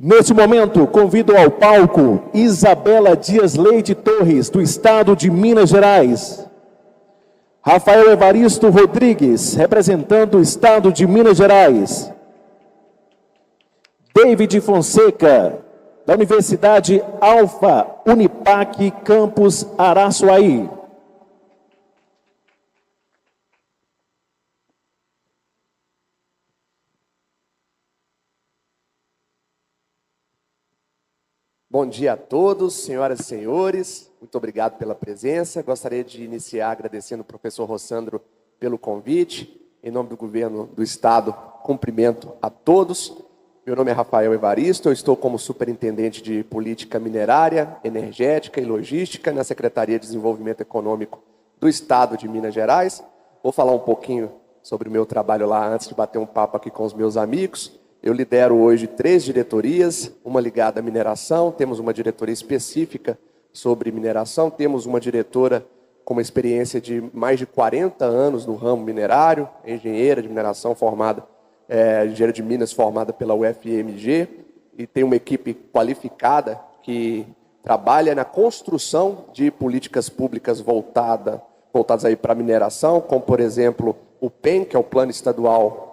Neste momento, convido ao palco Isabela Dias Leite Torres, do Estado de Minas Gerais. Rafael Evaristo Rodrigues, representando o Estado de Minas Gerais. David Fonseca, da Universidade Alfa Unipac, Campus Araçuaí. Bom dia a todos, senhoras e senhores. Muito obrigado pela presença. Gostaria de iniciar agradecendo ao professor Rossandro pelo convite. Em nome do governo do Estado, cumprimento a todos. Meu nome é Rafael Evaristo, eu estou como superintendente de Política Minerária, Energética e Logística na Secretaria de Desenvolvimento Econômico do Estado de Minas Gerais. Vou falar um pouquinho sobre o meu trabalho lá antes de bater um papo aqui com os meus amigos. Eu lidero hoje 3 diretorias, uma ligada à mineração, temos uma diretoria específica sobre mineração, temos uma diretora com uma experiência de mais de 40 anos no ramo minerário, engenheira de mineração formada, engenheira de Minas formada pela UFMG, e tem uma equipe qualificada que trabalha na construção de políticas públicas voltadas aí para a mineração, como, por exemplo, o PEN, que é o Plano Estadual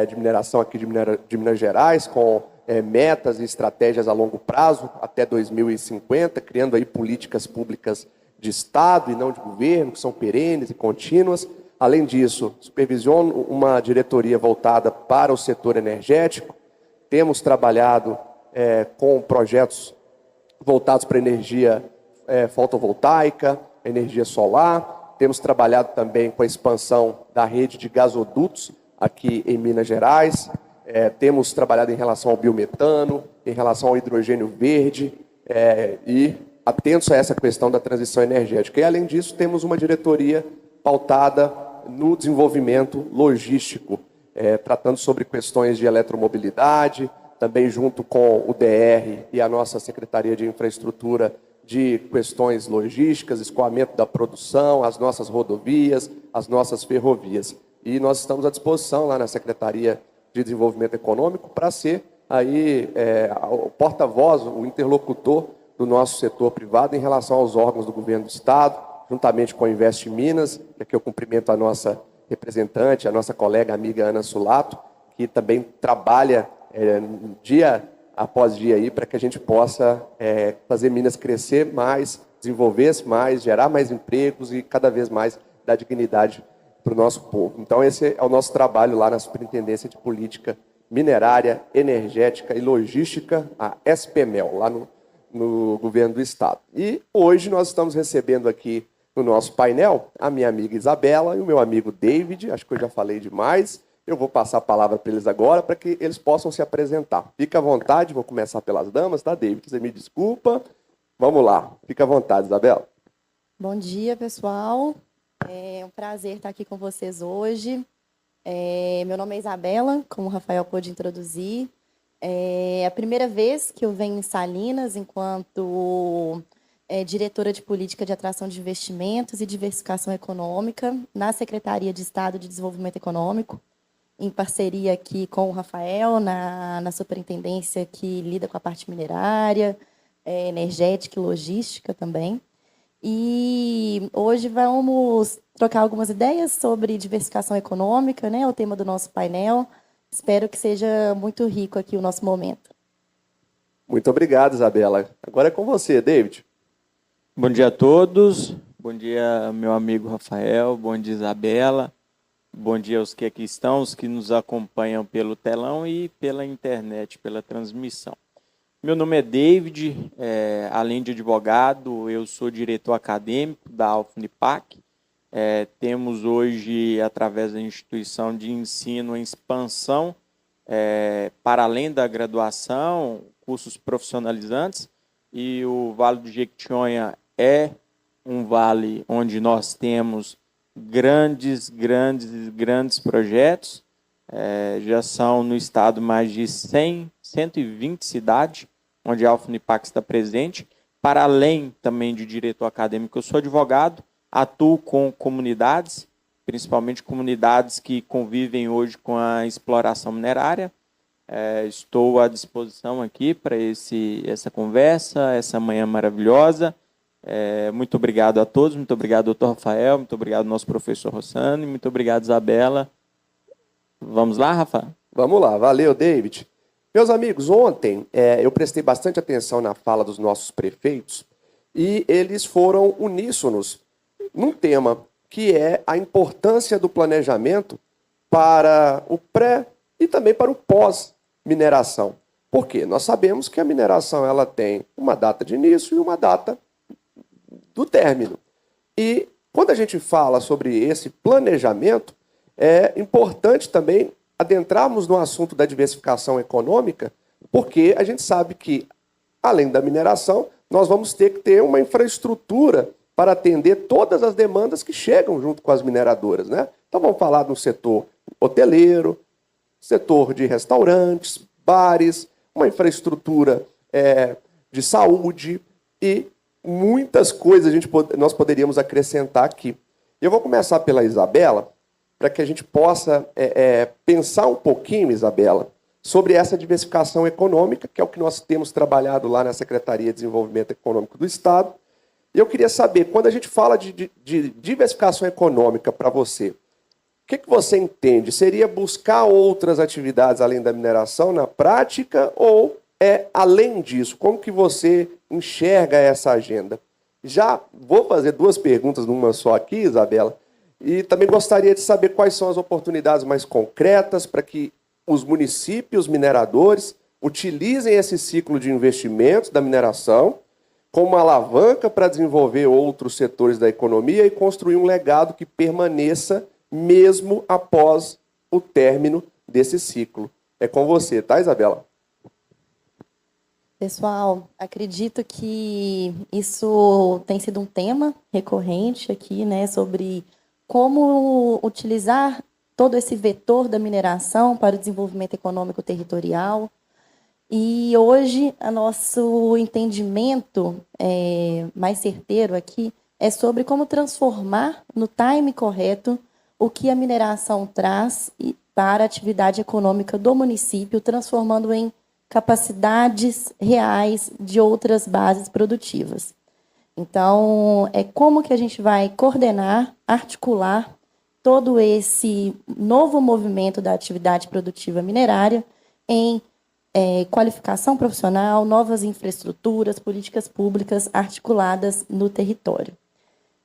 de Mineração aqui de Minas Gerais, com metas e estratégias a longo prazo, até 2050, criando aí políticas públicas de Estado e não de governo, que são perenes e contínuas. Além disso, supervisiono uma diretoria voltada para o setor energético. Temos trabalhado com projetos voltados para energia fotovoltaica, energia solar. Temos trabalhado também com a expansão da rede de gasodutos aqui em Minas Gerais. Temos trabalhado em relação ao biometano, em relação ao hidrogênio verde e atentos a essa questão da transição energética. E, além disso, temos uma diretoria pautada no desenvolvimento logístico, tratando sobre questões de eletromobilidade, também junto com o DR e a nossa Secretaria de Infraestrutura, de questões logísticas, escoamento da produção, as nossas rodovias, as nossas ferrovias. E nós estamos à disposição lá na Secretaria de Desenvolvimento Econômico para ser aí o porta-voz, o interlocutor do nosso setor privado em relação aos órgãos do governo do Estado, juntamente com a Invest Minas, que aqui eu cumprimento a nossa representante, a nossa colega, amiga Ana Sulato, que também trabalha dia após dia aí para que a gente possa fazer Minas crescer mais, desenvolver-se mais, gerar mais empregos e cada vez mais dar dignidade para o nosso povo. Então, esse é o nosso trabalho lá na Superintendência de Política Minerária, Energética e Logística, a SPMEL, lá no Governo do Estado. E hoje nós estamos recebendo aqui no nosso painel a minha amiga Isabela e o meu amigo David. Acho que eu já falei demais. Eu vou passar a palavra para eles agora para que eles possam se apresentar. Fica à vontade, vou começar pelas damas, tá, David? Você me desculpa. Vamos lá. Fica à vontade, Isabela. Bom dia, pessoal. É um prazer estar aqui com vocês hoje. Meu nome é Isabela, como o Rafael pôde introduzir. É a primeira vez que eu venho em Salinas enquanto diretora de Política de Atração de Investimentos e Diversificação Econômica na Secretaria de Estado de Desenvolvimento Econômico, em parceria aqui com o Rafael, na superintendência que lida com a parte minerária, energética e logística também. E hoje vamos trocar algumas ideias sobre diversificação econômica, né? O tema do nosso painel. Espero que seja muito rico aqui o nosso momento. Muito obrigado, Isabela. Agora é com você, David. Bom dia a todos. Bom dia, meu amigo Rafael. Bom dia, Isabela. Bom dia aos que aqui estão, os que nos acompanham pelo telão e pela internet, pela transmissão. Meu nome é David, além de advogado, eu sou diretor acadêmico da Alfa Unipac. Temos hoje, através da instituição de ensino em expansão, para além da graduação, cursos profissionalizantes, e o Vale do Jequitinhonha é um vale onde nós temos grandes projetos. Já são no estado mais de 120 cidades, onde a Alfa Unipac está presente. Para além também de diretor acadêmico, eu sou advogado, atuo com comunidades, principalmente comunidades que convivem hoje com a exploração minerária. Estou à disposição aqui para essa conversa, essa manhã maravilhosa. Muito obrigado a todos, muito obrigado, doutor Rafael, muito obrigado, nosso professor Rossano, e muito obrigado, Isabela. Vamos lá, Rafa? Vamos lá, valeu, David. Meus amigos, ontem eu prestei bastante atenção na fala dos nossos prefeitos e eles foram uníssonos num tema que é a importância do planejamento para o pré e também para o pós-mineração. Por quê? Nós sabemos que a mineração ela tem uma data de início e uma data do término. E quando a gente fala sobre esse planejamento, é importante também adentrarmos no assunto da diversificação econômica, porque a gente sabe que, além da mineração, nós vamos ter que ter uma infraestrutura para atender todas as demandas que chegam junto com as mineradoras, né? Então vamos falar do setor hoteleiro, setor de restaurantes, bares, uma infraestrutura de saúde e muitas coisas nós poderíamos acrescentar aqui. Eu vou começar pela Isabela, para que a gente possa pensar um pouquinho, Isabela, sobre essa diversificação econômica, que é o que nós temos trabalhado lá na Secretaria de Desenvolvimento Econômico do Estado. E eu queria saber, quando a gente fala de diversificação econômica para você, o que você entende? Seria buscar outras atividades além da mineração na prática ou além disso? Como que você enxerga essa agenda? Já vou fazer duas perguntas numa só aqui, Isabela, e também gostaria de saber quais são as oportunidades mais concretas para que os municípios mineradores utilizem esse ciclo de investimentos da mineração como uma alavanca para desenvolver outros setores da economia e construir um legado que permaneça mesmo após o término desse ciclo. É com você, tá, Isabela? Pessoal, acredito que isso tem sido um tema recorrente aqui, né, sobre como utilizar todo esse vetor da mineração para o desenvolvimento econômico territorial. E hoje, o nosso entendimento mais certeiro aqui é sobre como transformar no time correto o que a mineração traz para a atividade econômica do município, transformando em capacidades reais de outras bases produtivas. Então, como que a gente vai coordenar, articular todo esse novo movimento da atividade produtiva minerária em qualificação profissional, novas infraestruturas, políticas públicas articuladas no território.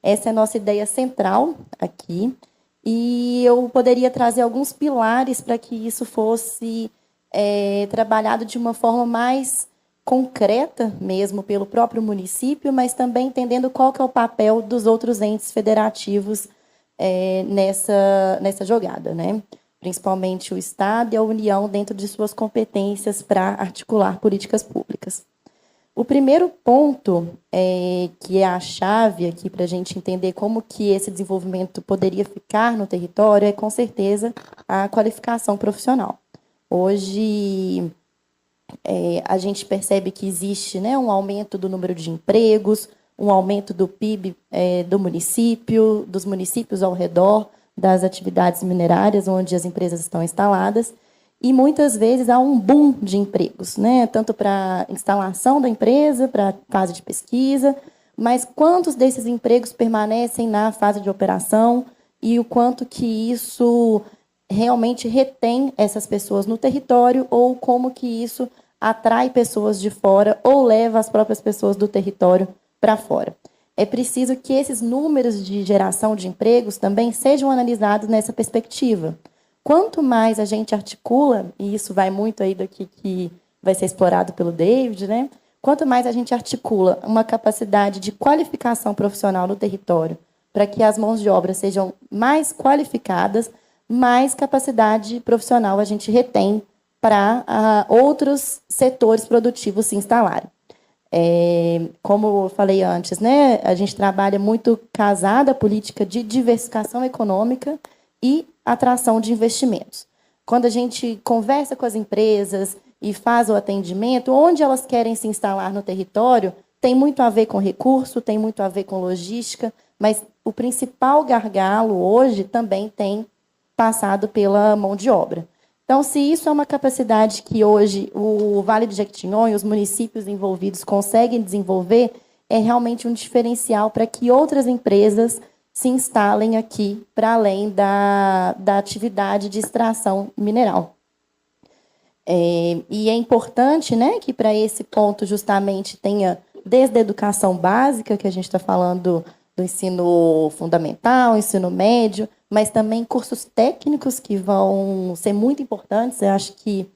Essa é a nossa ideia central aqui, e eu poderia trazer alguns pilares para que isso fosse trabalhado de uma forma mais concreta mesmo pelo próprio município, mas também entendendo qual que é o papel dos outros entes federativos nessa jogada, né? Principalmente o Estado e a União dentro de suas competências para articular políticas públicas. O primeiro ponto, que é a chave aqui para a gente entender como que esse desenvolvimento poderia ficar no território, é, com certeza, a qualificação profissional. Hoje, a gente percebe que existe, né, um aumento do número de empregos, um aumento do PIB do município, dos municípios ao redor das atividades minerárias, onde as empresas estão instaladas, e muitas vezes há um boom de empregos, né? Tanto para a instalação da empresa, para a fase de pesquisa, mas quantos desses empregos permanecem na fase de operação e o quanto que isso realmente retém essas pessoas no território, ou como que isso atrai pessoas de fora ou leva as próprias pessoas do território para fora. É preciso que esses números de geração de empregos também sejam analisados nessa perspectiva. Quanto mais a gente articula, e isso vai muito aí daqui que vai ser explorado pelo David, né? Quanto mais a gente articula uma capacidade de qualificação profissional no território, para que as mãos de obra sejam mais qualificadas, mais capacidade profissional a gente retém para outros setores produtivos se instalarem. Como eu falei antes, né, a gente trabalha muito casada a política de diversificação econômica e atração de investimentos. Quando a gente conversa com as empresas e faz o atendimento, onde elas querem se instalar no território, tem muito a ver com recurso, tem muito a ver com logística, mas o principal gargalo hoje também tem passado pela mão de obra. Então, se isso é uma capacidade que hoje o Vale do Jequitinhonha, os municípios envolvidos conseguem desenvolver, é realmente um diferencial para que outras empresas se instalem aqui, para além da atividade de extração mineral. E é importante, né, que para esse ponto justamente tenha, desde a educação básica, que a gente está falando do ensino fundamental, ensino médio, mas também cursos técnicos que vão ser muito importantes. Eu acho que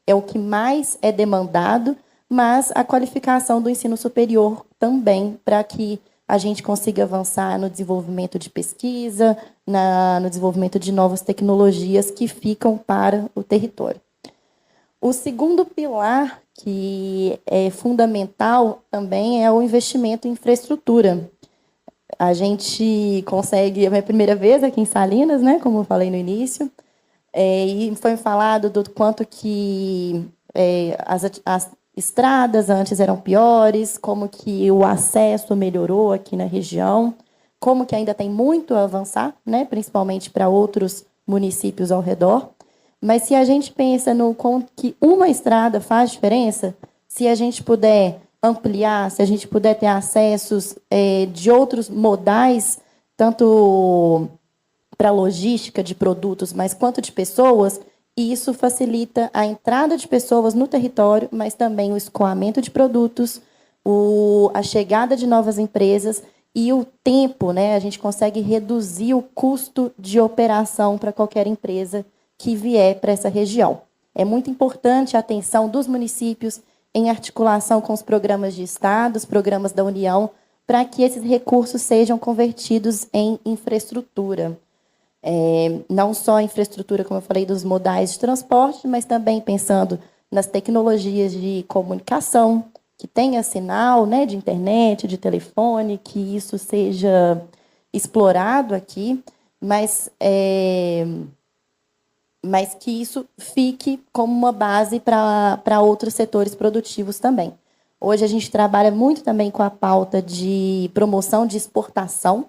é o que mais é demandado, mas a qualificação do ensino superior também, para que a gente consiga avançar no desenvolvimento de pesquisa, no desenvolvimento de novas tecnologias que ficam para o território. O segundo pilar, que é fundamental também, é o investimento em infraestrutura. A gente consegue, é a minha primeira vez aqui em Salinas, né, como eu falei no início, e foi falado do quanto que as estradas antes eram piores, como que o acesso melhorou aqui na região, como que ainda tem muito a avançar, né, principalmente para outros municípios ao redor. Mas se a gente pensa no que uma estrada faz diferença, se a gente puder ampliar, se a gente puder ter acessos de outros modais, tanto para logística de produtos, mas quanto de pessoas, e isso facilita a entrada de pessoas no território, mas também o escoamento de produtos, a chegada de novas empresas e o tempo, né? A gente consegue reduzir o custo de operação para qualquer empresa que vier para essa região. É muito importante a atenção dos municípios em articulação com os programas de Estado, os programas da União, para que esses recursos sejam convertidos em infraestrutura. Não só infraestrutura, como eu falei, dos modais de transporte, mas também pensando nas tecnologias de comunicação, que tenha sinal, né, de internet, de telefone, que isso seja explorado aqui, mas que isso fique como uma base para outros setores produtivos também. Hoje a gente trabalha muito também com a pauta de promoção de exportação.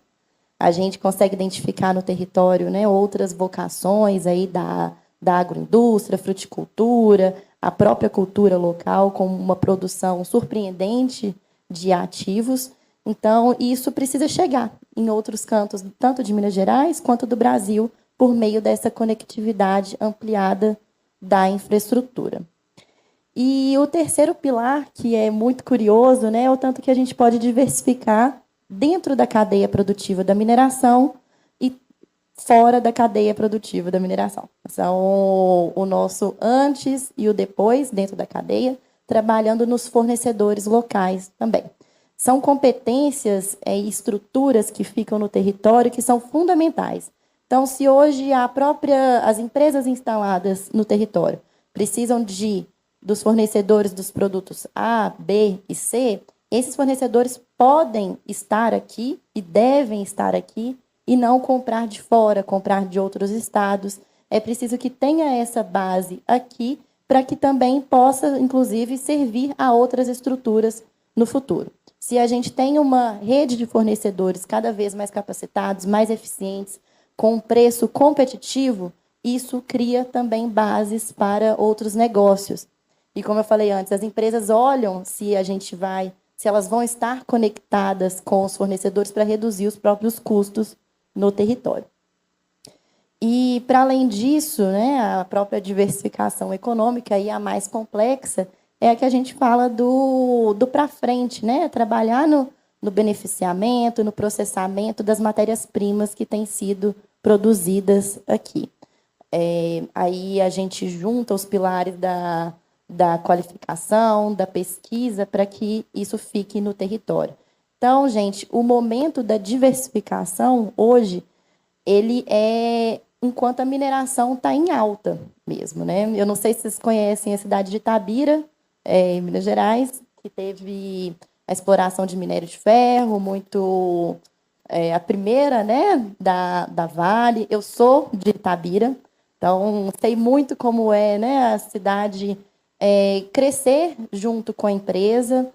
A gente consegue identificar no território, né, outras vocações aí da agroindústria, fruticultura, a própria cultura local, com uma produção surpreendente de ativos. Então, isso precisa chegar em outros cantos, tanto de Minas Gerais quanto do Brasil, por meio dessa conectividade ampliada da infraestrutura. E o terceiro pilar, que é muito curioso, né, é o tanto que a gente pode diversificar dentro da cadeia produtiva da mineração e fora da cadeia produtiva da mineração. São o nosso antes e o depois dentro da cadeia, trabalhando nos fornecedores locais também. São competências e estruturas que ficam no território que são fundamentais. Então, se hoje as empresas instaladas no território precisam dos fornecedores dos produtos A, B e C, esses fornecedores podem estar aqui e devem estar aqui e não comprar de fora, comprar de outros estados. É preciso que tenha essa base aqui para que também possa, inclusive, servir a outras estruturas no futuro. Se a gente tem uma rede de fornecedores cada vez mais capacitados, mais eficientes, com um preço competitivo, isso cria também bases para outros negócios. E como eu falei antes, as empresas olham se elas vão estar conectadas com os fornecedores para reduzir os próprios custos no território. E, para além disso, né, a própria diversificação econômica, e a mais complexa, é a que a gente fala do para frente, né, trabalhar no beneficiamento, no processamento das matérias-primas que têm sido produzidas aqui. Aí a gente junta os pilares da qualificação, da pesquisa, para que isso fique no território. Então, gente, o momento da diversificação, hoje, ele é enquanto a mineração está em alta mesmo, né? Eu não sei se vocês conhecem a cidade de Itabira, em Minas Gerais, que teve a exploração de minério de ferro, a primeira, né, da Vale. Eu sou de Itabira, então sei muito como é, né, a cidade crescer junto com a empresa,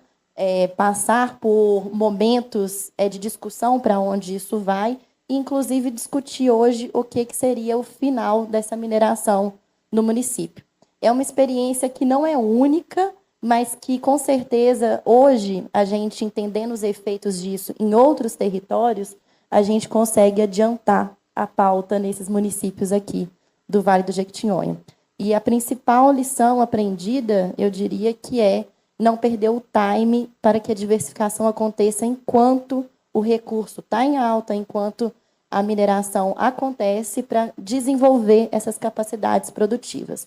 passar por momentos de discussão para onde isso vai, e inclusive discutir hoje o que seria o final dessa mineração no município. É uma experiência que não é única, mas que, com certeza, hoje, a gente entendendo os efeitos disso em outros territórios, a gente consegue adiantar a pauta nesses municípios aqui do Vale do Jequitinhonha. E a principal lição aprendida, eu diria que é não perder o time para que a diversificação aconteça enquanto o recurso está em alta, enquanto a mineração acontece, para desenvolver essas capacidades produtivas.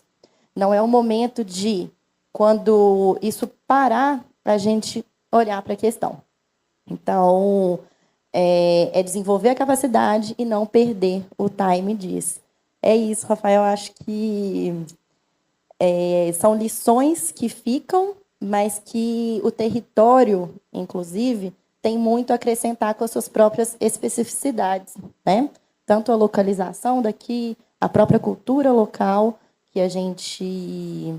Não é o momento de, quando isso parar, a gente olhar para a questão. Então, é desenvolver a capacidade e não perder o time disso. É isso, Rafael. Acho que são lições que ficam, mas que o território, inclusive, tem muito a acrescentar com as suas próprias especificidades, né? Tanto a localização daqui, a própria cultura local, que a gente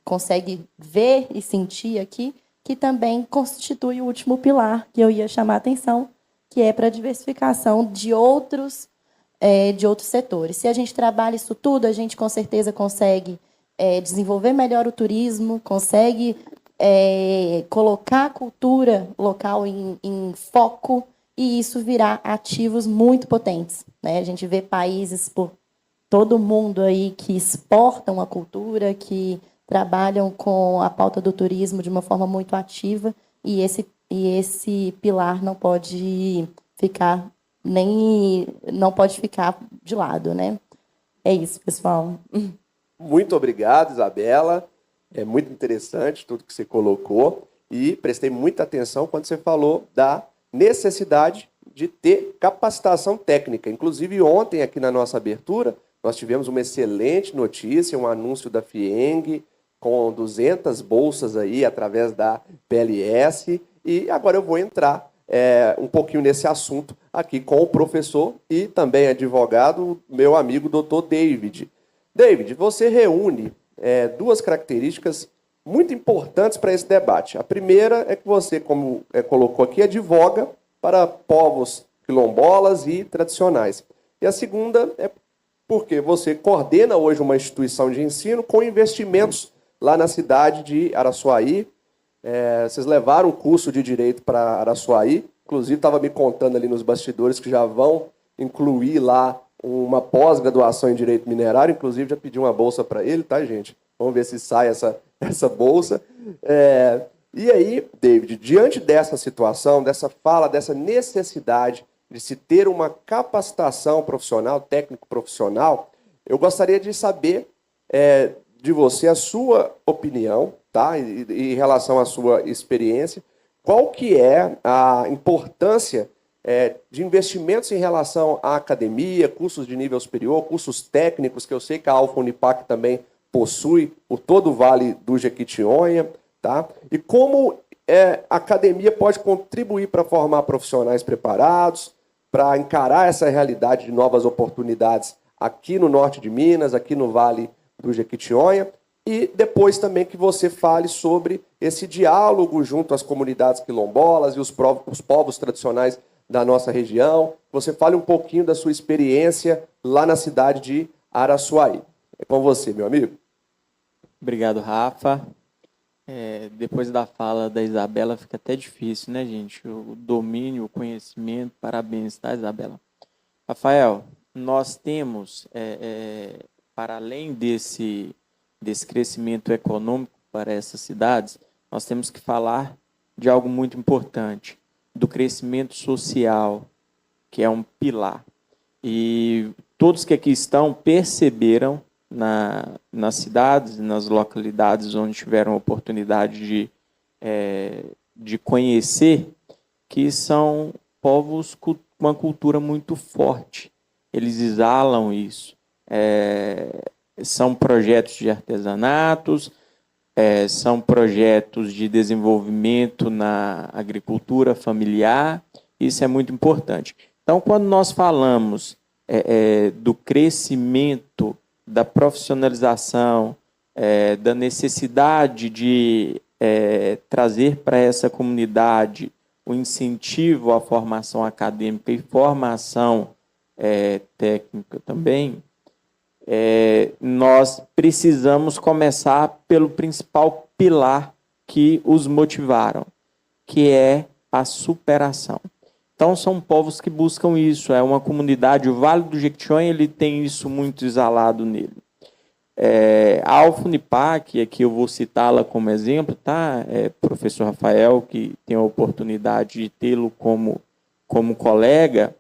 consegue ver e sentir aqui, que também constitui o último pilar que eu ia chamar a atenção, que é para a diversificação de outros setores. Se a gente trabalha isso tudo, a gente com certeza consegue desenvolver melhor o turismo, consegue colocar a cultura local em foco, e isso virar ativos muito potentes, né? A gente vê países por todo o mundo aí que exportam a cultura, que trabalham com a pauta do turismo de uma forma muito ativa, e esse pilar não pode ficar de lado, né? É isso, pessoal. Muito obrigado, Isabela. É muito interessante tudo que você colocou e prestei muita atenção quando você falou da necessidade de ter capacitação técnica. Inclusive, ontem, aqui na nossa abertura, nós tivemos uma excelente notícia, um anúncio da FIENG, com 200 bolsas aí através da PLS. E agora eu vou entrar um pouquinho nesse assunto aqui com o professor e também advogado, meu amigo Dr. David. David, você reúne duas características muito importantes para esse debate. A primeira é que você, como colocou aqui, advoga para povos quilombolas e tradicionais. E a segunda é porque você coordena hoje uma instituição de ensino com investimentos lá na cidade de Araçuaí. Vocês levaram o curso de Direito para Araçuaí, inclusive estava me contando ali nos bastidores que já vão incluir lá uma pós-graduação em Direito Minerário, inclusive já pedi uma bolsa para ele, tá, gente? Vamos ver se sai essa bolsa. E aí, David, diante dessa situação, dessa fala, dessa necessidade de se ter uma capacitação profissional, técnico-profissional, eu gostaria de saber de você a sua opinião, tá? Em relação à sua experiência, qual que é a importância de investimentos em relação à academia, cursos de nível superior, cursos técnicos, que eu sei que a Alfa Unipac também possui por todo o Vale do Jequitinhonha, tá? E como a academia pode contribuir para formar profissionais preparados, para encarar essa realidade de novas oportunidades aqui no norte de Minas, aqui no Vale do Jequitinhonha, e depois também que você fale sobre esse diálogo junto às comunidades quilombolas e os povos tradicionais da nossa região. Você fale um pouquinho da sua experiência lá na cidade de Araçuaí. É com você, meu amigo. Obrigado, Rafa. Depois da fala da Isabela, fica até difícil, né, gente? O domínio, o conhecimento. Parabéns, tá, Isabela? Rafael, nós temos, para além desse crescimento econômico para essas cidades, nós temos que falar de algo muito importante, do crescimento social, que é um pilar. E todos que aqui estão perceberam nas cidades, nas localidades onde tiveram a oportunidade de conhecer, que são povos com uma cultura muito forte. Eles exalam isso. São projetos de artesanatos, são projetos de desenvolvimento na agricultura familiar. Isso é muito importante. Então, quando nós falamos do crescimento, da profissionalização, da necessidade de trazer para essa comunidade o incentivo à formação acadêmica e formação técnica também, nós precisamos começar pelo principal pilar que os motivaram, que é a superação. Então, são povos que buscam isso. É uma comunidade, o Vale do Jequitinhonha, ele tem isso muito exalado nele. A Alfunipac, aqui eu vou citá-la como exemplo, tá? Professor Rafael, que tem a oportunidade de tê-lo como colega.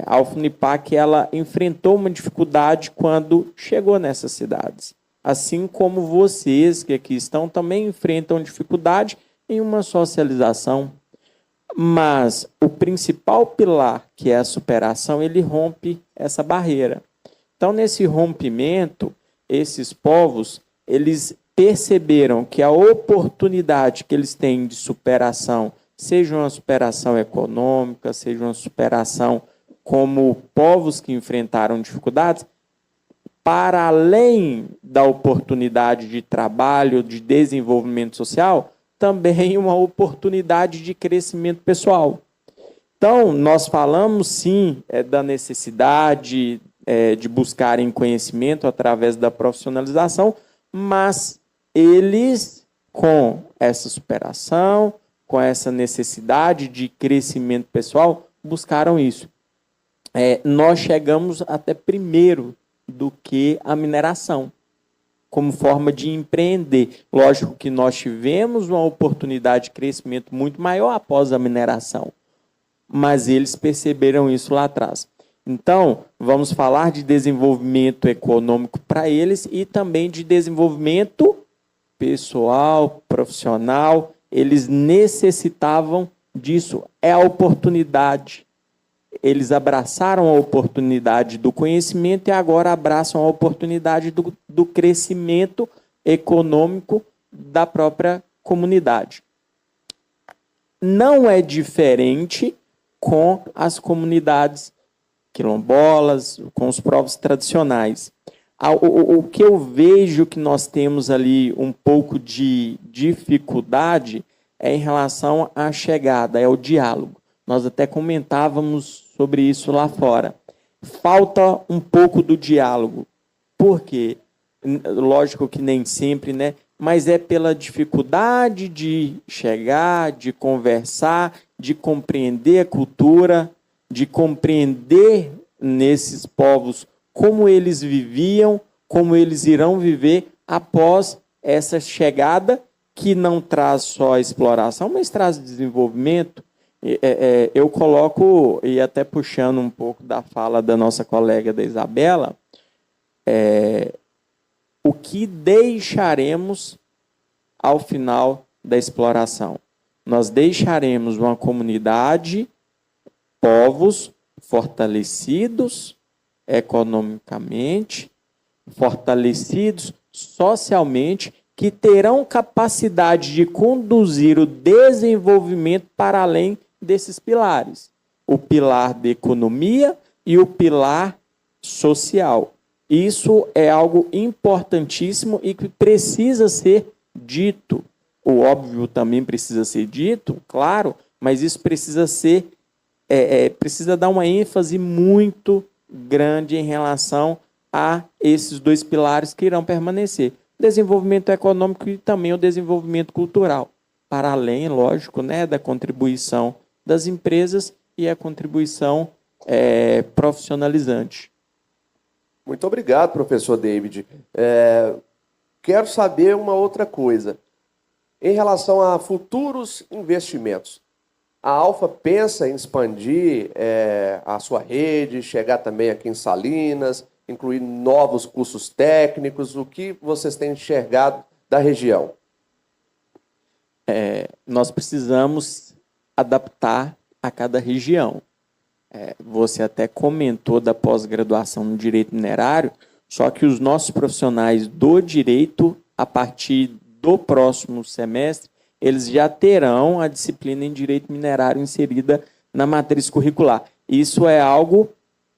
A Alfunipac, ela enfrentou uma dificuldade quando chegou nessas cidades. Assim como vocês que aqui estão também enfrentam dificuldade em uma socialização. Mas o principal pilar, que é a superação, ele rompe essa barreira. Então, nesse rompimento, esses povos, eles perceberam que a oportunidade que eles têm de superação, seja uma superação econômica, seja uma superação como povos que enfrentaram dificuldades, para além da oportunidade de trabalho, de desenvolvimento social, também uma oportunidade de crescimento pessoal. Então, nós falamos sim da necessidade de buscarem conhecimento através da profissionalização, mas eles, com essa superação, com essa necessidade de crescimento pessoal, buscaram isso. Nós chegamos até primeiro do que a mineração, como forma de empreender. Lógico que nós tivemos uma oportunidade de crescimento muito maior após a mineração, mas eles perceberam isso lá atrás. Então, vamos falar de desenvolvimento econômico para eles e também de desenvolvimento pessoal, profissional. Eles necessitavam disso. É a oportunidade. Eles abraçaram a oportunidade do conhecimento e agora abraçam a oportunidade do crescimento econômico da própria comunidade. Não é diferente com as comunidades quilombolas, com os povos tradicionais. O que eu vejo que nós temos ali um pouco de dificuldade é em relação à chegada, é o diálogo. Nós até comentávamos sobre isso lá fora. Falta um pouco do diálogo. Por quê? Lógico que nem sempre, né? Mas é pela dificuldade de chegar, de conversar, de compreender a cultura, de compreender nesses povos como eles viviam, como eles irão viver após essa chegada, que não traz só exploração, mas traz desenvolvimento. Eu coloco, e até puxando um pouco da fala da nossa colega da Isabela, o que deixaremos ao final da exploração? Nós deixaremos uma comunidade, povos fortalecidos economicamente, fortalecidos socialmente, que terão capacidade de conduzir o desenvolvimento para além desses pilares. O pilar da economia e o pilar social. Isso é algo importantíssimo e que precisa ser dito. O óbvio também precisa ser dito, claro, mas isso precisa ser, precisa dar uma ênfase muito grande em relação a esses dois pilares que irão permanecer. O desenvolvimento econômico e também o desenvolvimento cultural. Para além, lógico, né, da contribuição das empresas e a contribuição profissionalizante. Muito obrigado, professor David. Quero saber uma outra coisa. Em relação a futuros investimentos, a Alfa pensa em expandir a sua rede, chegar também aqui em Salinas, incluir novos cursos técnicos? O que vocês têm enxergado da região? Nós precisamos adaptar a cada região. Você até comentou da pós-graduação no direito minerário, só que os nossos profissionais do direito, a partir do próximo semestre, eles já terão a disciplina em direito minerário inserida na matriz curricular. Isso é algo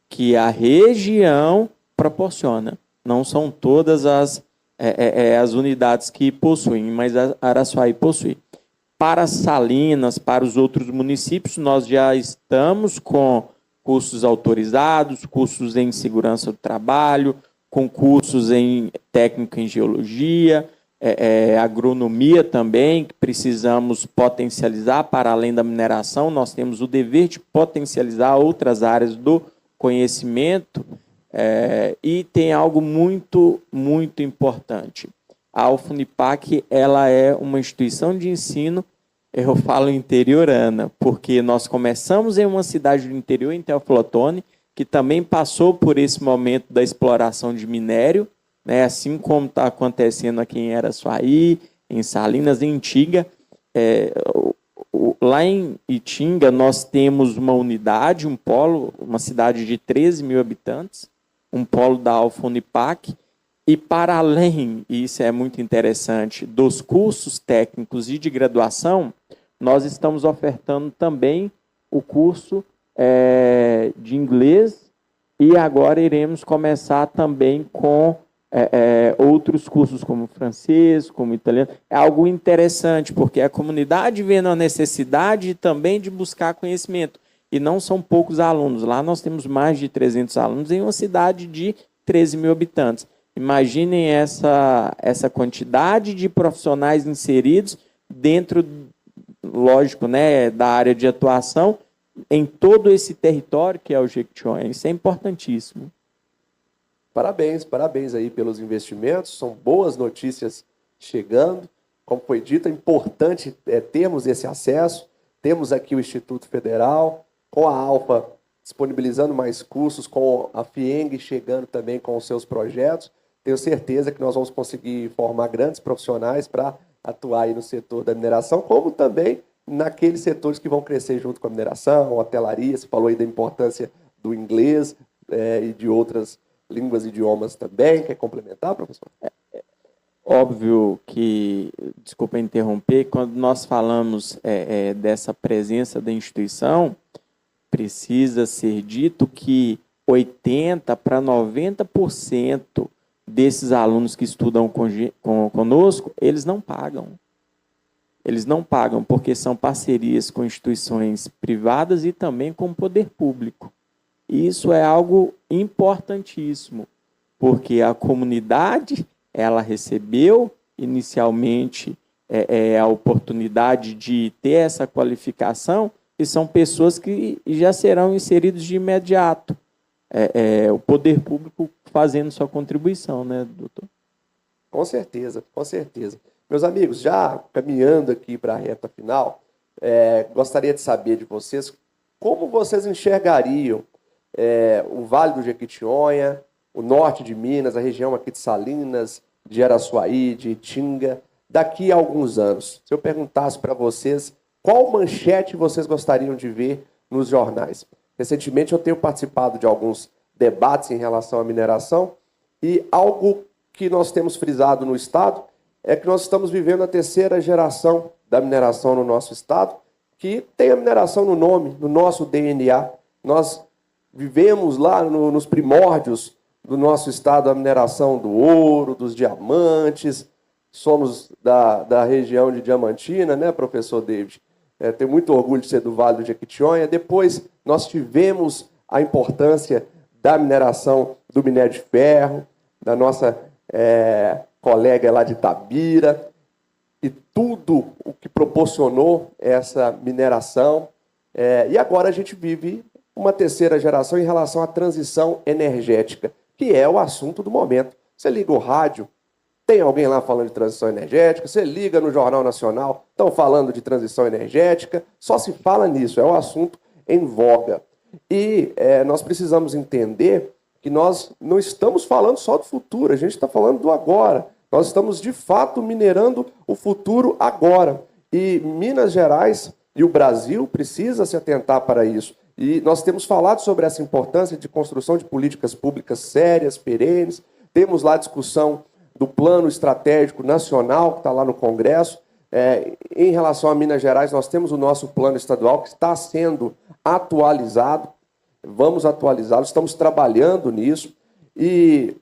que a região proporciona. Não são todas as unidades que possuem, mas a Araçuaí possui. Para Salinas, para os outros municípios, nós já estamos com cursos autorizados, cursos em segurança do trabalho, concursos em técnico em geologia, agronomia também, que precisamos potencializar para além da mineração. Nós temos o dever de potencializar outras áreas do conhecimento, e tem algo muito, muito importante. A UFUNIPAC, ela é uma instituição de ensino, eu falo interiorana, porque nós começamos em uma cidade do interior, em Teófilo Otoni, que também passou por esse momento da exploração de minério, né, assim como está acontecendo aqui em Araçuaí, em Salinas, em Itinga. Lá em Itinga, nós temos uma unidade, um polo, uma cidade de 13 mil habitantes, um polo da UFUNIPAC, e para além, e isso é muito interessante, dos cursos técnicos e de graduação, nós estamos ofertando também o curso de inglês, e agora iremos começar também com outros cursos como francês, como italiano. É algo interessante, porque a comunidade vendo a necessidade também de buscar conhecimento. E não são poucos alunos. Lá nós temos mais de 300 alunos em uma cidade de 13 mil habitantes. Imaginem essa quantidade de profissionais inseridos dentro, lógico, né, da área de atuação em todo esse território que é o Jequitinhonha. Isso é importantíssimo. Parabéns aí pelos investimentos, são boas notícias chegando. Como foi dito, é importante termos esse acesso. Temos aqui o Instituto Federal, com a Alfa disponibilizando mais cursos, com a FIENG chegando também com os seus projetos. Tenho certeza que nós vamos conseguir formar grandes profissionais para atuar aí no setor da mineração, como também naqueles setores que vão crescer junto com a mineração, hotelaria. Você falou aí da importância do inglês e de outras línguas e idiomas também. Quer complementar, professor? Óbvio que, desculpa interromper, quando nós falamos dessa presença da instituição, precisa ser dito que 80% para 90% desses alunos que estudam conosco, eles não pagam. Eles não pagam porque são parcerias com instituições privadas e também com o poder público. E isso é algo importantíssimo, porque a comunidade, ela recebeu inicialmente a oportunidade de ter essa qualificação, e são pessoas que já serão inseridos de imediato. O poder público fazendo sua contribuição, né, doutor? Com certeza, com certeza. Meus amigos, já caminhando aqui para a reta final, gostaria de saber de vocês como vocês enxergariam o Vale do Jequitinhonha, o norte de Minas, a região aqui de Salinas, de Araçuaí, de Itinga, daqui a alguns anos. Se eu perguntasse para vocês qual manchete vocês gostariam de ver nos jornais. Recentemente eu tenho participado de alguns debates em relação à mineração, e algo que nós temos frisado no Estado é que nós estamos vivendo a terceira geração da mineração no nosso Estado, que tem a mineração no nome, no nosso DNA. Nós vivemos lá nos primórdios do nosso Estado a mineração do ouro, dos diamantes. Somos da região de Diamantina, né, professor David? Tenho muito orgulho de ser do Vale do Jequitinhonha. Depois nós tivemos a importância da mineração do minério de ferro, da nossa colega lá de Itabira, e tudo o que proporcionou essa mineração. E agora a gente vive uma terceira geração em relação à transição energética, que é o assunto do momento. Você liga o rádio, tem alguém lá falando de transição energética, você liga no Jornal Nacional, estão falando de transição energética, só se fala nisso, é o assunto em voga. E nós precisamos entender que nós não estamos falando só do futuro, a gente está falando do agora. Nós estamos, de fato, minerando o futuro agora. E Minas Gerais e o Brasil precisa se atentar para isso. E nós temos falado sobre essa importância de construção de políticas públicas sérias, perenes. Temos lá a discussão do Plano Estratégico Nacional, que está lá no Congresso. Em relação a Minas Gerais, nós temos o nosso plano estadual, que está sendo atualizado. Vamos atualizá-lo, estamos trabalhando nisso. E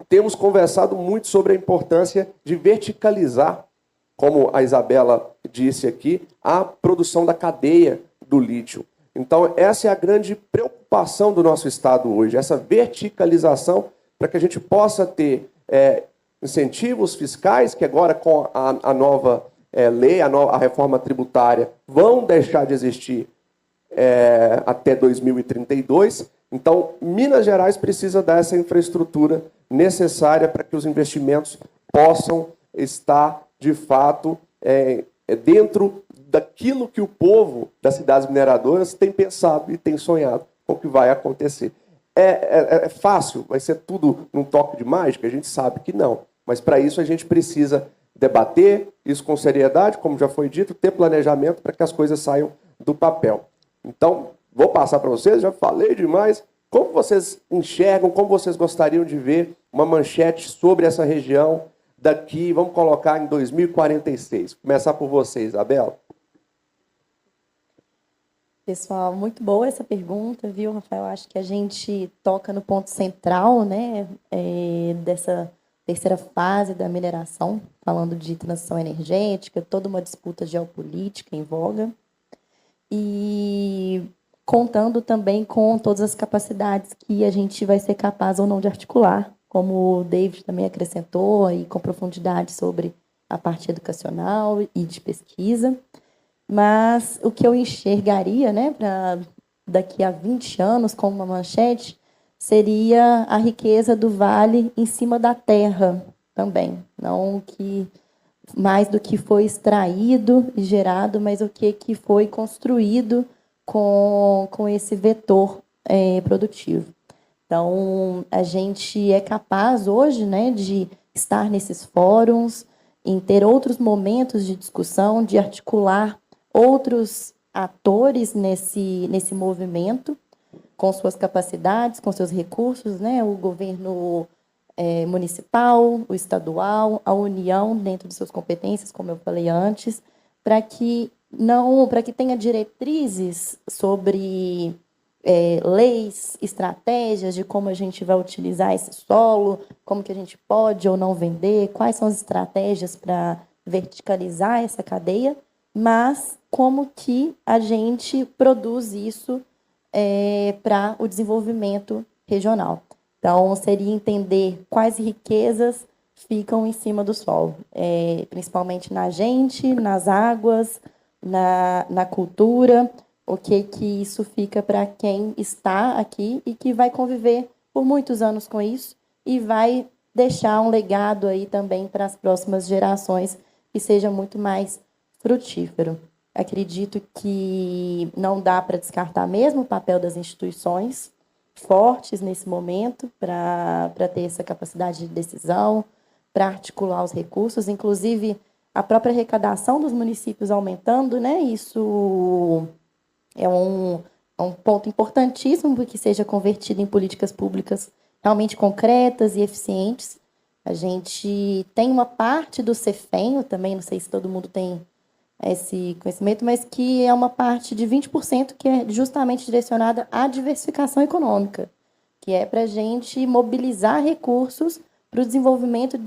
temos conversado muito sobre a importância de verticalizar, como a Isabela disse aqui, a produção da cadeia do lítio. Então, essa é a grande preocupação situação do nosso Estado hoje, essa verticalização, para que a gente possa ter incentivos fiscais, que agora com a nova lei, a reforma tributária, vão deixar de existir até 2032. Então, Minas Gerais precisa dar essa infraestrutura necessária para que os investimentos possam estar, de fato, dentro daquilo que o povo das cidades mineradoras tem pensado e tem sonhado com o que vai acontecer. É fácil? Vai ser tudo num toque de mágica? A gente sabe que não. Mas, para isso, a gente precisa debater isso com seriedade, como já foi dito, ter planejamento para que as coisas saiam do papel. Então, vou passar para vocês, já falei demais. Como vocês enxergam, como vocês gostariam de ver uma manchete sobre essa região daqui, vamos colocar em 2046? Começar por você, Isabela. Pessoal, muito boa essa pergunta, viu, Rafael? Acho que a gente toca no ponto central, né, dessa terceira fase da mineração, falando de transição energética, toda uma disputa geopolítica em voga, e contando também com todas as capacidades que a gente vai ser capaz ou não de articular, como o David também acrescentou, e com profundidade sobre a parte educacional e de pesquisa. Mas o que eu enxergaria, né, para daqui a 20 anos, como uma manchete, seria a riqueza do vale em cima da terra também. Não que mais do que foi extraído e gerado, mas o que foi construído com esse vetor produtivo. Então, a gente é capaz hoje, né, de estar nesses fóruns, em ter outros momentos de discussão, de articular outros atores nesse movimento, com suas capacidades, com seus recursos, né? O governo municipal, o estadual, a União, dentro de suas competências, como eu falei antes, para que tenha diretrizes sobre leis, estratégias de como a gente vai utilizar esse solo, como que a gente pode ou não vender, quais são as estratégias para verticalizar essa cadeia, mas como que a gente produz isso para o desenvolvimento regional. Então, seria entender quais riquezas ficam em cima do solo, principalmente na gente, nas águas, na cultura, o que isso fica para quem está aqui e que vai conviver por muitos anos com isso e vai deixar um legado aí também para as próximas gerações que seja muito mais frutífero. Acredito que não dá para descartar mesmo o papel das instituições fortes nesse momento para ter essa capacidade de decisão, para articular os recursos, inclusive a própria arrecadação dos municípios aumentando, né? Isso é um ponto importantíssimo para que seja convertido em políticas públicas realmente concretas e eficientes. A gente tem uma parte do CEFEM, eu também não sei se todo mundo tem esse conhecimento, mas que é uma parte de 20% que é justamente direcionada à diversificação econômica, que é para a gente mobilizar recursos para o desenvolvimento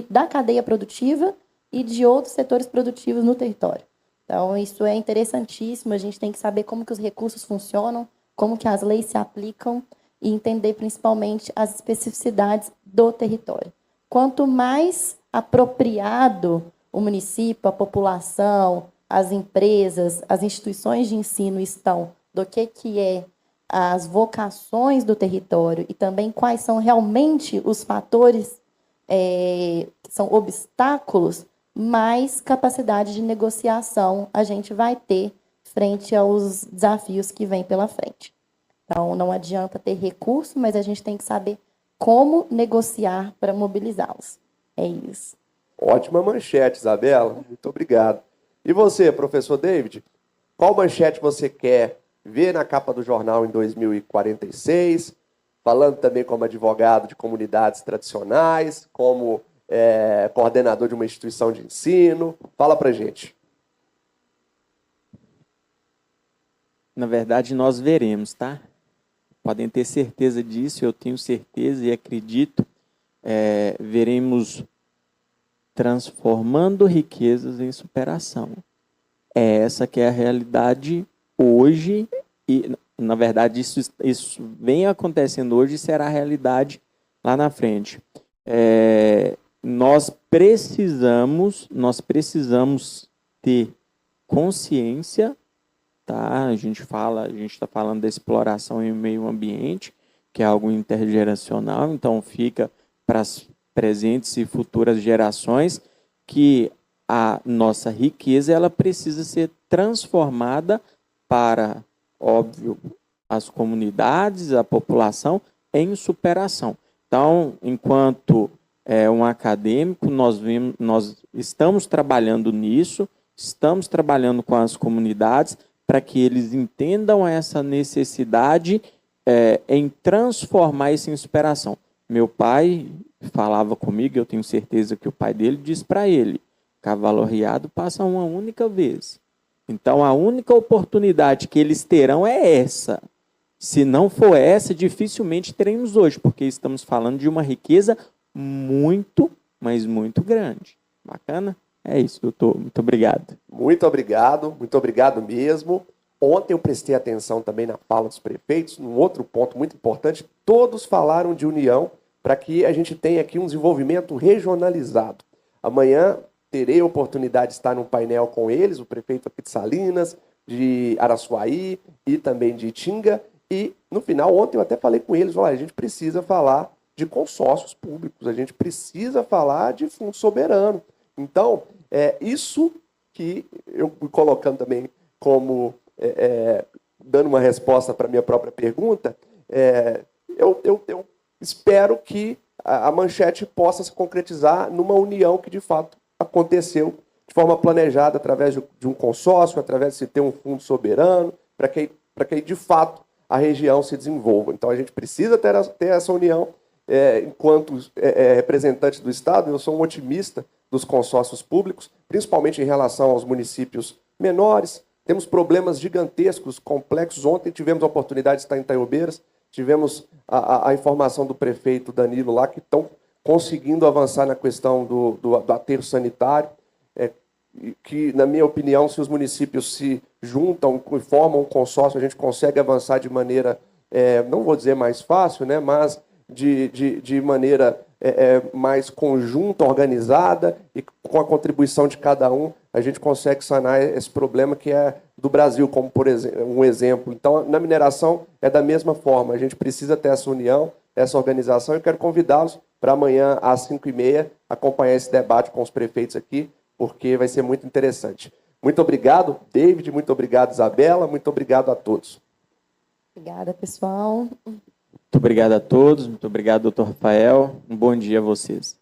da cadeia produtiva e de outros setores produtivos no território. Então, isso é interessantíssimo, a gente tem que saber como que os recursos funcionam, como que as leis se aplicam e entender principalmente as especificidades do território. Quanto mais apropriado o município, a população, as empresas, as instituições de ensino estão do que é as vocações do território e também quais são realmente os fatores que são obstáculos, mais capacidade de negociação a gente vai ter frente aos desafios que vêm pela frente. Então, não adianta ter recurso, mas a gente tem que saber como negociar para mobilizá-los. É isso. Ótima manchete, Isabela. Muito obrigado. E você, professor David, qual manchete você quer ver na capa do jornal em 2046? Falando também como advogado de comunidades tradicionais, como coordenador de uma instituição de ensino. Fala pra gente. Na verdade, nós veremos, tá? Podem ter certeza disso, eu tenho certeza e acredito. Veremos transformando riquezas em superação. É essa que é a realidade hoje e na verdade, isso vem acontecendo hoje e será realidade lá na frente. Nós precisamos ter consciência, tá? A gente está falando da exploração em meio ambiente, que é algo intergeracional, então fica para as presentes e futuras gerações que a nossa riqueza ela precisa ser transformada para, óbvio, as comunidades, a população em superação. Então, enquanto um acadêmico, nós estamos trabalhando nisso, estamos trabalhando com as comunidades para que eles entendam essa necessidade em transformar isso em superação. Meu pai falava comigo, eu tenho certeza que o pai dele disse para ele, cavalo arriado passa uma única vez. Então, a única oportunidade que eles terão é essa. Se não for essa, dificilmente teremos hoje, porque estamos falando de uma riqueza muito, mas muito grande. Bacana? É isso, doutor. Muito obrigado. Muito obrigado mesmo. Ontem eu prestei atenção também na fala dos prefeitos, num outro ponto muito importante, todos falaram de união para que a gente tenha aqui um desenvolvimento regionalizado. Amanhã terei a oportunidade de estar num painel com eles, o prefeito aqui de Salinas, de Araçuaí e também de Itinga, e no final, ontem eu até falei com eles, olha, a gente precisa falar de consórcios públicos, a gente precisa falar de fundo soberano. Então, isso que eu fui colocando também como, dando uma resposta para a minha própria pergunta, eu espero que a manchete possa se concretizar numa união que de fato aconteceu de forma planejada através de um consórcio, através de se ter um fundo soberano, para que de fato a região se desenvolva. Então a gente precisa ter essa união. Enquanto representante do Estado, eu sou um otimista dos consórcios públicos, principalmente em relação aos municípios menores. Temos problemas gigantescos, complexos. Ontem tivemos a oportunidade de estar em Itaiobeiras, tivemos a informação do prefeito Danilo lá, que estão conseguindo avançar na questão do aterro sanitário, que, na minha opinião, se os municípios se juntam e formam um consórcio, a gente consegue avançar de maneira, não vou dizer mais fácil, né, mas de maneira mais conjunta, organizada, e com a contribuição de cada um, a gente consegue sanar esse problema que é do Brasil, como por um exemplo. Então, na mineração é da mesma forma, a gente precisa ter essa união, essa organização. Eu quero convidá-los para amanhã, às 5h30, acompanhar esse debate com os prefeitos aqui, porque vai ser muito interessante. Muito obrigado, David, muito obrigado, Isabela, muito obrigado a todos. Obrigada, pessoal. Muito obrigado a todos, muito obrigado, doutor Rafael. Um bom dia a vocês.